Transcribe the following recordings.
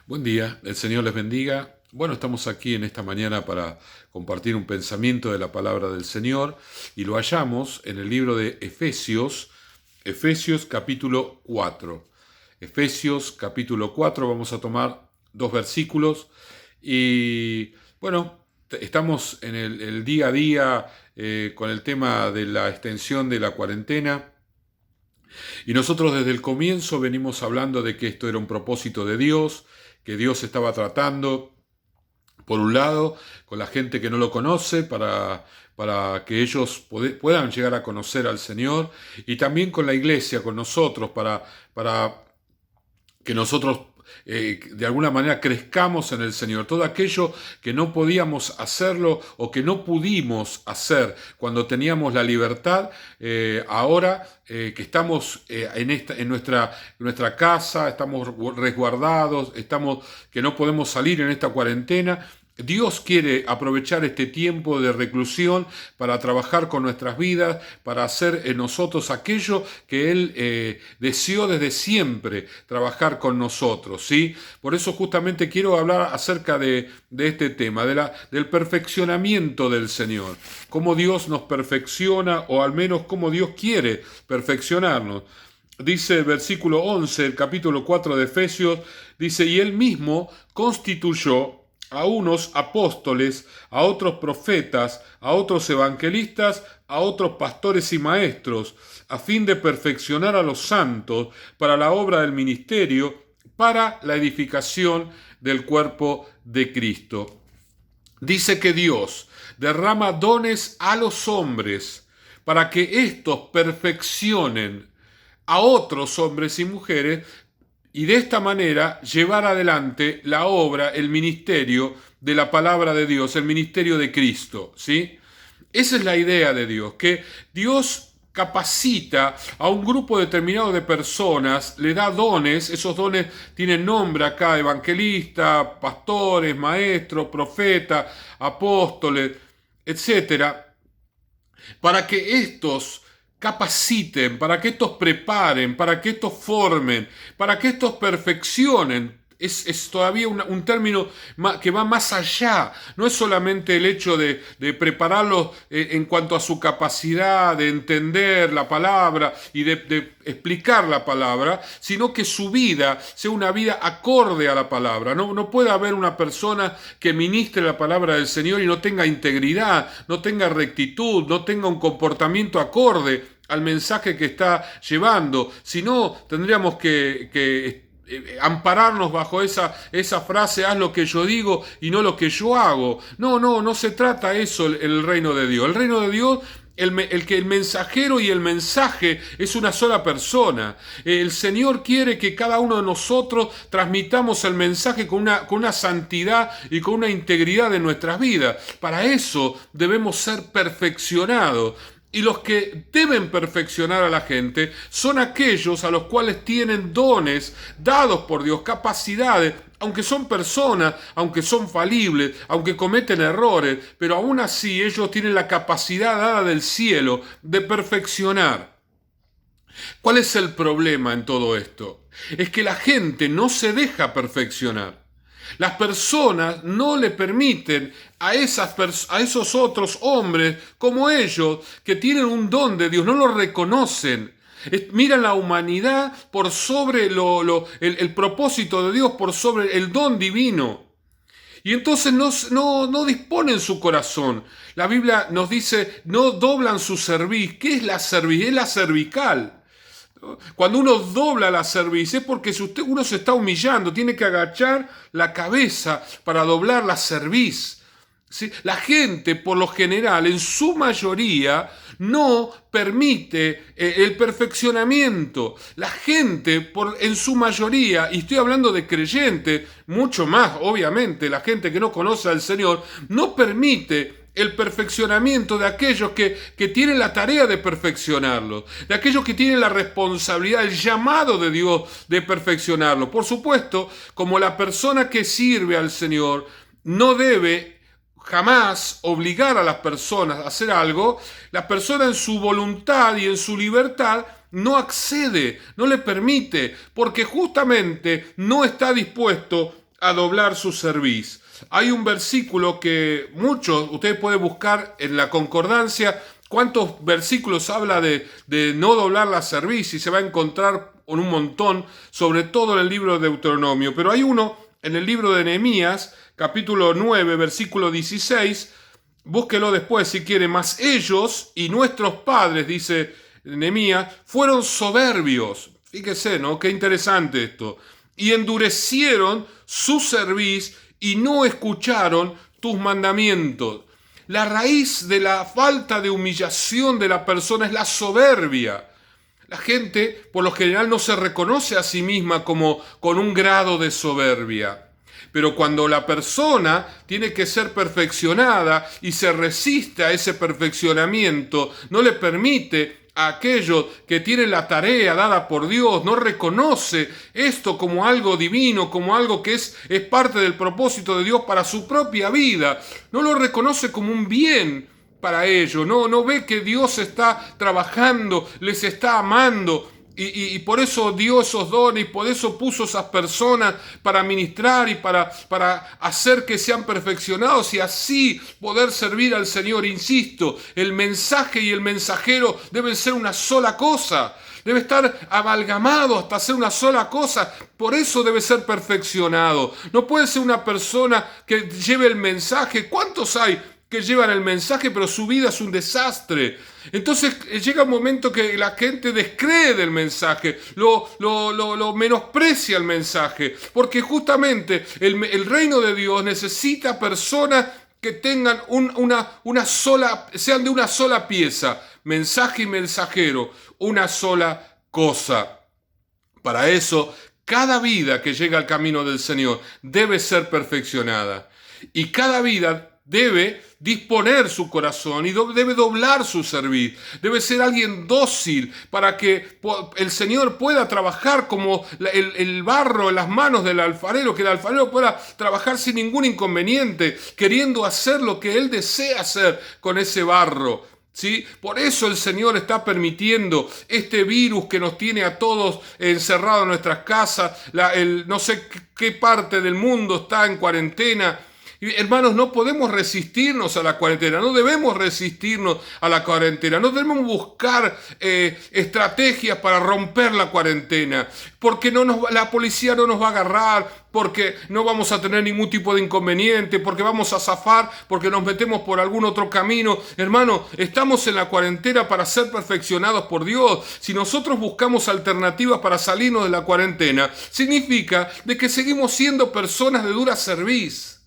Buen día, el Señor les bendiga. Bueno, estamos aquí en esta mañana para compartir un pensamiento de la palabra del Señor y lo hallamos en el libro de Efesios capítulo 4. Efesios capítulo 4, vamos a tomar dos versículos y bueno, estamos en el día a día con el tema de la extensión de la cuarentena. Y nosotros desde el comienzo venimos hablando de que esto era un propósito de Dios, que Dios estaba tratando, por un lado, con la gente que no lo conoce, para que ellos puedan llegar a conocer al Señor, y también con la iglesia, con nosotros, para que nosotros de alguna manera crezcamos en el Señor. Todo aquello que no podíamos hacerlo o que no pudimos hacer cuando teníamos la libertad, ahora que estamos en nuestra casa, estamos resguardados, que no podemos salir en esta cuarentena. Dios quiere aprovechar este tiempo de reclusión para trabajar con nuestras vidas, para hacer en nosotros aquello que Él deseó desde siempre, trabajar con nosotros, ¿sí? Por eso justamente quiero hablar acerca de este tema, del perfeccionamiento del Señor, cómo Dios nos perfecciona, o al menos cómo Dios quiere perfeccionarnos. Dice el versículo 11, el capítulo 4 de Efesios, dice: y Él mismo constituyó a unos apóstoles, a otros profetas, a otros evangelistas, a otros pastores y maestros, a fin de perfeccionar a los santos para la obra del ministerio, para la edificación del cuerpo de Cristo. Dice que Dios derrama dones a los hombres para que éstos perfeccionen a otros hombres y mujeres, y de esta manera llevar adelante la obra, el ministerio de la palabra de Dios, el ministerio de Cristo, ¿sí? Esa es la idea de Dios, que Dios capacita a un grupo determinado de personas, le da dones. Esos dones tienen nombre acá: evangelista, pastores, maestros, profetas, apóstoles, etcétera, para que estos capaciten, para que estos preparen, para que estos formen, para que estos perfeccionen. Es todavía un término que va más allá. No es solamente el hecho de prepararlos en cuanto a su capacidad de entender la palabra y de explicar la palabra, sino que su vida sea una vida acorde a la palabra. No puede haber una persona que ministre la palabra del Señor y no tenga integridad, no tenga rectitud, no tenga un comportamiento acorde al mensaje que está llevando. Si no, tendríamos que ampararnos bajo esa frase: haz lo que yo digo y no lo que yo hago. No se trata eso el reino de Dios. El reino de Dios, el mensajero y el mensaje es una sola persona. El Señor quiere que cada uno de nosotros transmitamos el mensaje con una santidad y con una integridad en nuestras vidas. Para eso debemos ser perfeccionados. Y los que deben perfeccionar a la gente son aquellos a los cuales tienen dones dados por Dios, capacidades, aunque son personas, aunque son falibles, aunque cometen errores, pero aún así ellos tienen la capacidad dada del cielo de perfeccionar. ¿Cuál es el problema en todo esto? Es que la gente no se deja perfeccionar. Las personas no le permiten a esos otros hombres como ellos, que tienen un don de Dios, no lo reconocen. Miran la humanidad por sobre el propósito de Dios, por sobre el don divino. Y entonces no disponen su corazón. La Biblia nos dice: no doblan su cerviz. ¿Qué es la cerviz? Es la cervical. Cuando uno dobla la cerviz es porque uno se está humillando, tiene que agachar la cabeza para doblar la cerviz. ¿Sí? La gente, por lo general, en su mayoría, no permite el perfeccionamiento. La gente, en su mayoría, y estoy hablando de creyentes, mucho más, obviamente, la gente que no conoce al Señor, no permite el perfeccionamiento de aquellos que tienen la tarea de perfeccionarlo, de aquellos que tienen la responsabilidad, el llamado de Dios de perfeccionarlo. Por supuesto, como la persona que sirve al Señor no debe jamás obligar a las personas a hacer algo, la persona en su voluntad y en su libertad no accede, no le permite, porque justamente no está dispuesto a doblar su cerviz. Hay un versículo que ustedes pueden buscar en la concordancia, cuántos versículos habla de no doblar la cerviz, y se va a encontrar con un montón, sobre todo en el libro de Deuteronomio. Pero hay uno en el libro de Nehemías, capítulo 9, versículo 16, búsquelo después si quiere. Mas ellos y nuestros padres, dice Nehemías, fueron soberbios. Fíjese, ¿no? Qué interesante esto. Y endurecieron su cerviz y no escucharon tus mandamientos. La raíz de la falta de humillación de la persona es la soberbia. La gente, por lo general, no se reconoce a sí misma como con un grado de soberbia. Pero cuando la persona tiene que ser perfeccionada y se resiste a ese perfeccionamiento, no le permite a aquellos que tienen la tarea dada por Dios, no reconoce esto como algo divino, como algo que es parte del propósito de Dios para su propia vida, no lo reconoce como un bien para ellos, no ve que Dios está trabajando, les está amando. Y por eso dio esos dones, y por eso puso esas personas para ministrar y para hacer que sean perfeccionados y así poder servir al Señor. Insisto, el mensaje y el mensajero deben ser una sola cosa. Debe estar amalgamado hasta ser una sola cosa. Por eso debe ser perfeccionado. No puede ser una persona que lleve el mensaje. ¿Cuántos hay que llevan el mensaje, pero su vida es un desastre? Entonces llega un momento que la gente descree del mensaje, lo menosprecia el mensaje, porque justamente el reino de Dios necesita personas que tengan sean de una sola pieza, mensaje y mensajero, una sola cosa. Para eso, cada vida que llega al camino del Señor debe ser perfeccionada, y cada vida debe disponer su corazón y debe doblar su cerviz. Debe ser alguien dócil para que el Señor pueda trabajar como el barro en las manos del alfarero, que el alfarero pueda trabajar sin ningún inconveniente, queriendo hacer lo que Él desea hacer con ese barro. ¿Sí? Por eso el Señor está permitiendo este virus que nos tiene a todos encerrados en nuestras casas. No sé qué parte del mundo está en cuarentena. Hermanos, no podemos resistirnos a la cuarentena, no debemos resistirnos a la cuarentena, no debemos buscar estrategias para romper la cuarentena, porque la policía no nos va a agarrar, porque no vamos a tener ningún tipo de inconveniente, porque vamos a zafar, porque nos metemos por algún otro camino. Hermano, estamos en la cuarentena para ser perfeccionados por Dios. Si nosotros buscamos alternativas para salirnos de la cuarentena, significa de que seguimos siendo personas de dura cerviz,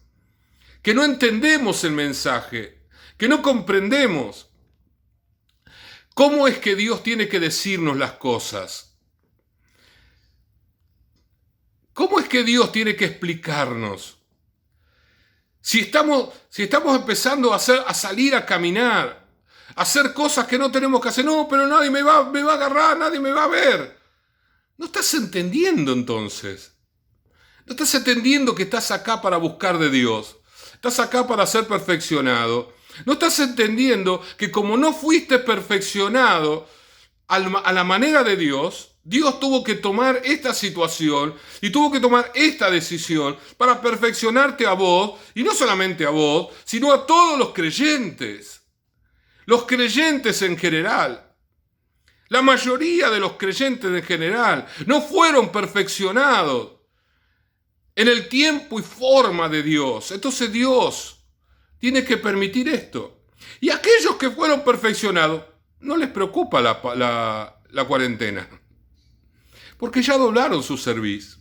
que no entendemos el mensaje, que no comprendemos. ¿Cómo es que Dios tiene que decirnos las cosas? ¿Cómo es que Dios tiene que explicarnos? Si estamos empezando a salir a caminar, a hacer cosas que no tenemos que hacer, no, pero nadie me va a agarrar, nadie me va a ver. ¿No estás entendiendo entonces? ¿No estás entendiendo que estás acá para buscar de Dios? Estás acá para ser perfeccionado. ¿No estás entendiendo que como no fuiste perfeccionado a la manera de Dios, Dios tuvo que tomar esta situación y tuvo que tomar esta decisión para perfeccionarte a vos, y no solamente a vos, sino a todos los creyentes en general? La mayoría de los creyentes en general no fueron perfeccionados en el tiempo y forma de Dios. Entonces Dios tiene que permitir esto. Y a aquellos que fueron perfeccionados no les preocupa la cuarentena, porque ya doblaron su cerviz.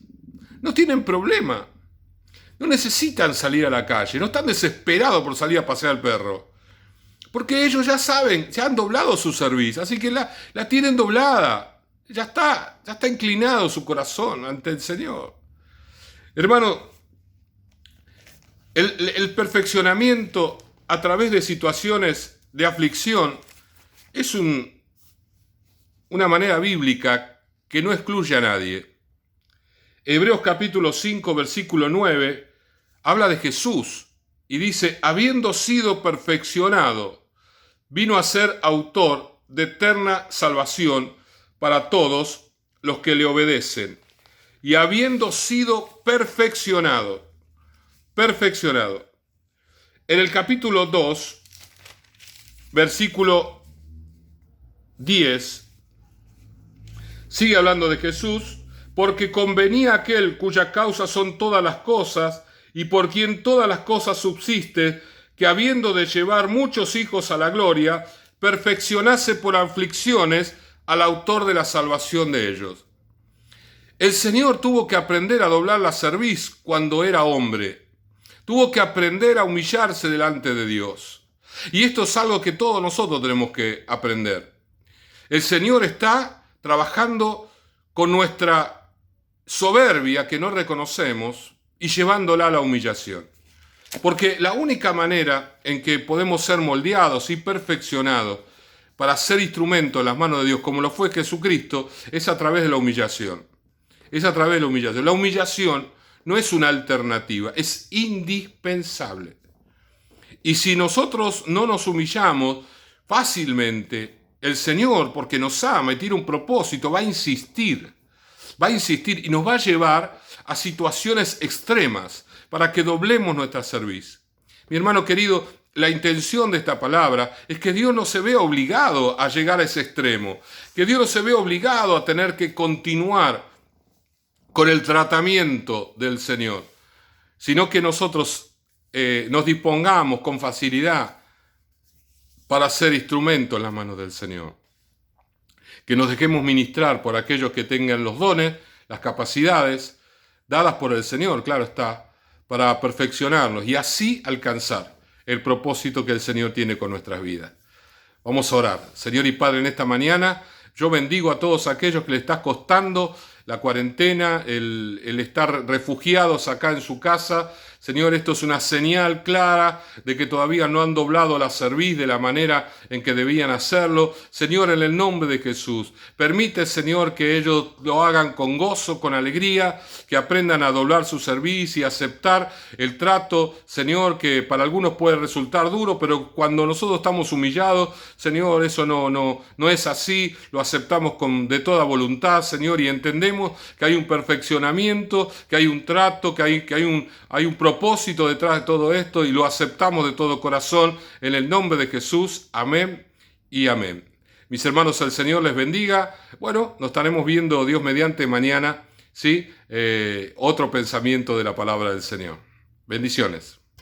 No tienen problema. No necesitan salir a la calle. No están desesperados por salir a pasear al perro, porque ellos ya saben, ya han doblado su cerviz. Así que la tienen doblada. Ya está inclinado su corazón ante el Señor. Hermano, el perfeccionamiento a través de situaciones de aflicción es una manera bíblica que no excluye a nadie. Hebreos capítulo 5, versículo 9, habla de Jesús y dice: habiendo sido perfeccionado, vino a ser autor de eterna salvación para todos los que le obedecen. y habiendo sido perfeccionado. En el capítulo 2, versículo 10, sigue hablando de Jesús, porque convenía aquel cuya causa son todas las cosas, y por quien todas las cosas subsiste, que habiendo de llevar muchos hijos a la gloria, perfeccionase por aflicciones al autor de la salvación de ellos. El Señor tuvo que aprender a doblar la cerviz cuando era hombre. Tuvo que aprender a humillarse delante de Dios. Y esto es algo que todos nosotros tenemos que aprender. El Señor está trabajando con nuestra soberbia que no reconocemos y llevándola a la humillación. Porque la única manera en que podemos ser moldeados y perfeccionados para ser instrumento en las manos de Dios, como lo fue Jesucristo, es a través de la humillación. Es a través de la humillación. La humillación no es una alternativa, es indispensable. Y si nosotros no nos humillamos fácilmente, el Señor, porque nos ama y tiene un propósito, va a insistir y nos va a llevar a situaciones extremas para que doblemos nuestra cerviz. Mi hermano querido, la intención de esta palabra es que Dios no se vea obligado a llegar a ese extremo, que Dios no se vea obligado a tener que continuar con el tratamiento del Señor, sino que nosotros nos dispongamos con facilidad para ser instrumento en las manos del Señor. Que nos dejemos ministrar por aquellos que tengan los dones, las capacidades, dadas por el Señor, claro está, para perfeccionarnos y así alcanzar el propósito que el Señor tiene con nuestras vidas. Vamos a orar. Señor y Padre, en esta mañana yo bendigo a todos aquellos que le está costando la cuarentena, el estar refugiados acá en su casa. Señor, esto es una señal clara de que todavía no han doblado la cerviz de la manera en que debían hacerlo. Señor, en el nombre de Jesús, permite, Señor, que ellos lo hagan con gozo, con alegría, que aprendan a doblar su cerviz y aceptar el trato, Señor, que para algunos puede resultar duro, pero cuando nosotros estamos humillados, Señor, eso no es así, lo aceptamos de toda voluntad, Señor, y entendemos que hay un perfeccionamiento, que hay un trato, que hay un propósito detrás de todo esto y lo aceptamos de todo corazón en el nombre de Jesús. Amén y amén. Mis hermanos, el Señor les bendiga. Bueno, nos estaremos viendo Dios mediante mañana, ¿sí? Otro pensamiento de la palabra del Señor. Bendiciones.